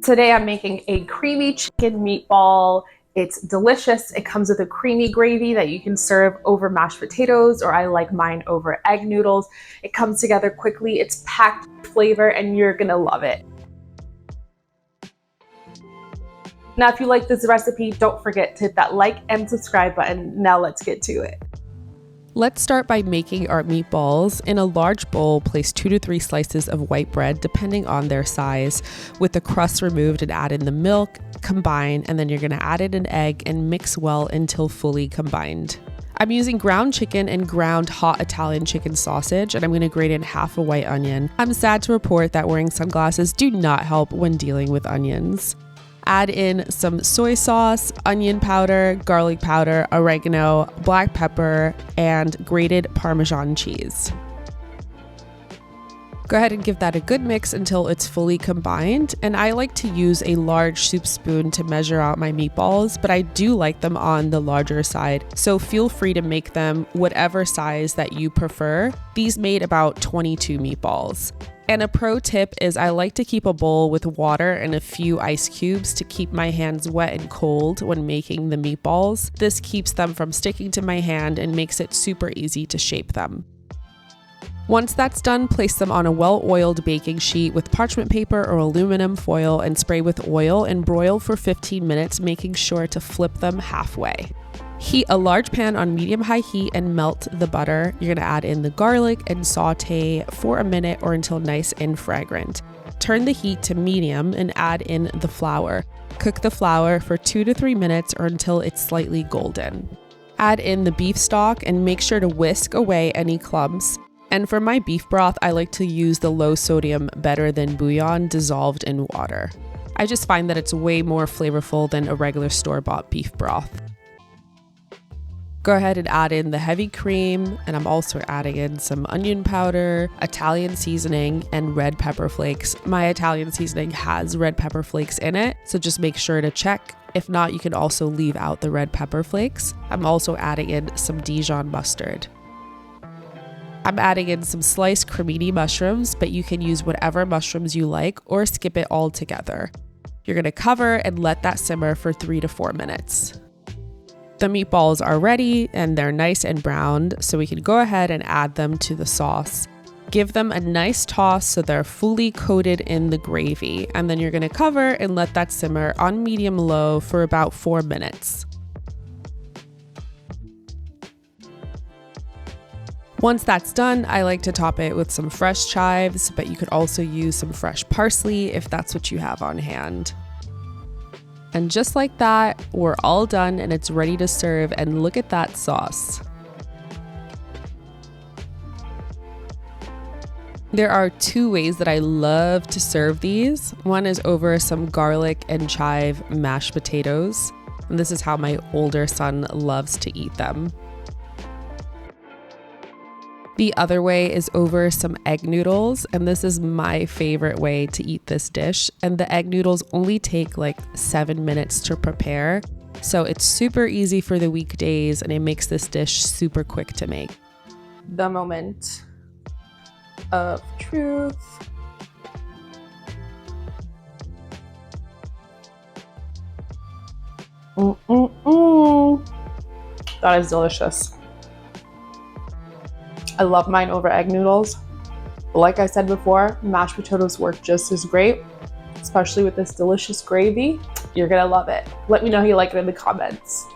Today I'm making a creamy chicken meatball. It's delicious. It comes with a creamy gravy that you can serve over mashed potatoes, or I like mine over egg noodles. It comes together quickly. It's packed with flavor and you're gonna love it. Now, if you like this recipe, don't forget to hit that like and subscribe button. Now let's get to it. Let's start by making our meatballs. In a large bowl, place 2 to 3 slices of white bread, depending on their size, with the crust removed, and add in the milk, combine, and then you're gonna add in an egg and mix well until fully combined. I'm using ground chicken and ground hot Italian chicken sausage, and I'm gonna grate in half a white onion. I'm sad to report that wearing sunglasses do not help when dealing with onions. Add in some soy sauce, onion powder, garlic powder, oregano, black pepper, and grated Parmesan cheese. Go ahead and give that a good mix until it's fully combined. And I like to use a large soup spoon to measure out my meatballs, but I do like them on the larger side. So feel free to make them whatever size that you prefer. These made about 22 meatballs. And a pro tip is I like to keep a bowl with water and a few ice cubes to keep my hands wet and cold when making the meatballs. This keeps them from sticking to my hand and makes it super easy to shape them. Once that's done, place them on a well-oiled baking sheet with parchment paper or aluminum foil and spray with oil and broil for 15 minutes, making sure to flip them halfway. Heat a large pan on medium-high heat and melt the butter. You're gonna add in the garlic and saute for a minute or until nice and fragrant. Turn the heat to medium and add in the flour. Cook the flour for 2 to 3 minutes or until it's slightly golden. Add in the beef stock and make sure to whisk away any clumps. And for my beef broth, I like to use the low sodium better than bouillon dissolved in water. I just find that it's way more flavorful than a regular store-bought beef broth. Go ahead and add in the heavy cream, and I'm also adding in some onion powder, Italian seasoning, and red pepper flakes. My Italian seasoning has red pepper flakes in it, so just make sure to check. If not, you can also leave out the red pepper flakes. I'm also adding in some Dijon mustard. I'm adding in some sliced cremini mushrooms, but you can use whatever mushrooms you like or skip it all together. You're gonna cover and let that simmer for 3 to 4 minutes. The meatballs are ready and they're nice and browned, so we can go ahead and add them to the sauce. Give them a nice toss so they're fully coated in the gravy, and then you're gonna cover and let that simmer on medium-low for about 4 minutes. Once that's done, I like to top it with some fresh chives, but you could also use some fresh parsley if that's what you have on hand. And just like that, we're all done and it's ready to serve, and look at that sauce. There are 2 ways that I love to serve these. One is over some garlic and chive mashed potatoes, and this is how my older son loves to eat them. The other way is over some egg noodles, and this is my favorite way to eat this dish. And the egg noodles only take like 7 minutes to prepare, so it's super easy for the weekdays and it makes this dish super quick to make. The moment of truth. That is delicious. I love mine over egg noodles. But like I said before, mashed potatoes work just as great, especially with this delicious gravy. You're gonna love it. Let me know how you like it in the comments.